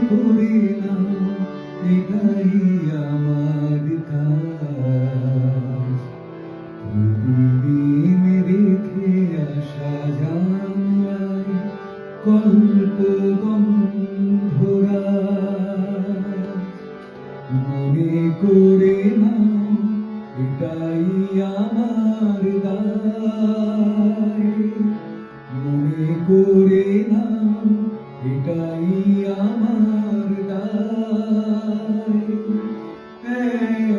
করি না এটাই আমার কাজ। প্রতিদিন রেখে আসা জানলায় কল্পগন্ধরা মনে করে না এটাই আমার দায়। মনে করে না এটাই আমার দায়।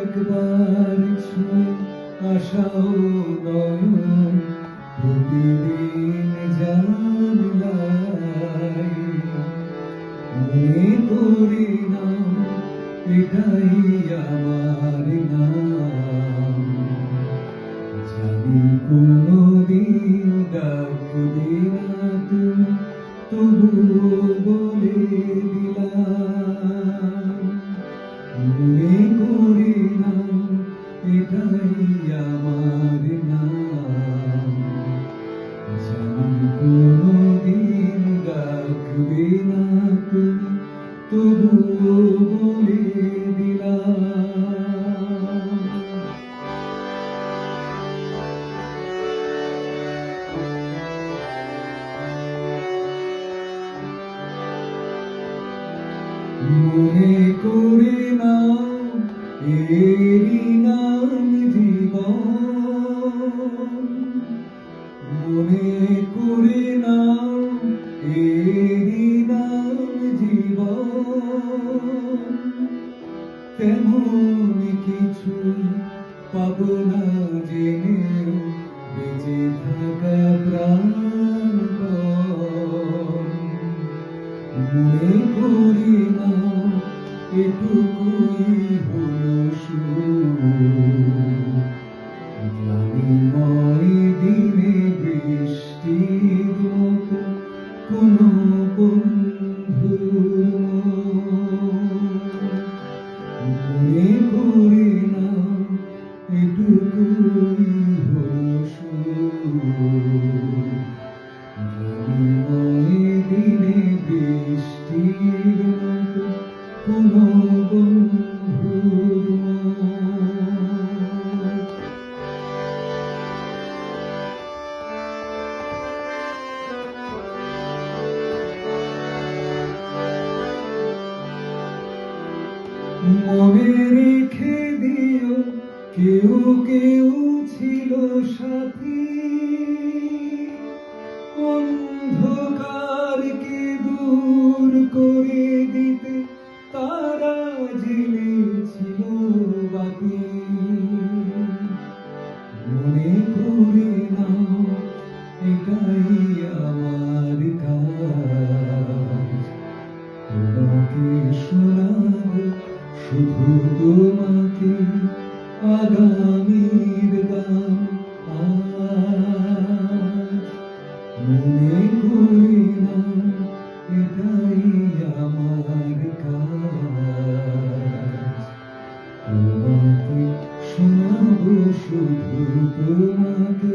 একবার ছুঁয়ে আশাও নয়ন প্রতিদিন জানলায়। মনে করি না এটাই আমার নাম। জানি কোনদিন ডাকবে না তুমি, তবুও বলে দিলাম। মনে করি না এটাই আমার নাম। জানি কোনদিন ডাকবে না তুমি, তবুও বলে দিলাম। মনে করে না এরই নাম জীবন। মনে করে না এরই নাম জীবন। তেমন কিছু পাবো না জেনেও বেঁচে থাকা প্রাণপণ। মনে করি না এটুকুই হলো শুরু। গ্লানিময় দিনে বৃষ্টির মতো কোনো বন্ধুর মনে করি না এটুকুই হলো শুরু। গ্লানিময় দিনে বৃষ্টির মতো কোনো বন্ধুর মনে রেখে দিও কেউ কেউ ছিল সাথী। অন্ধকারকে দূর করে দিতে তারা জ্বেলেছিল বাতি। মনে করে না এটাই আমার কাজ। তোমাকে শোনাবো শুধু তোমাকে আগামীর গান আজ। মনে করি না এটাই আমার কাজ। তোমাকে শোনাবো শুধু তোমাকে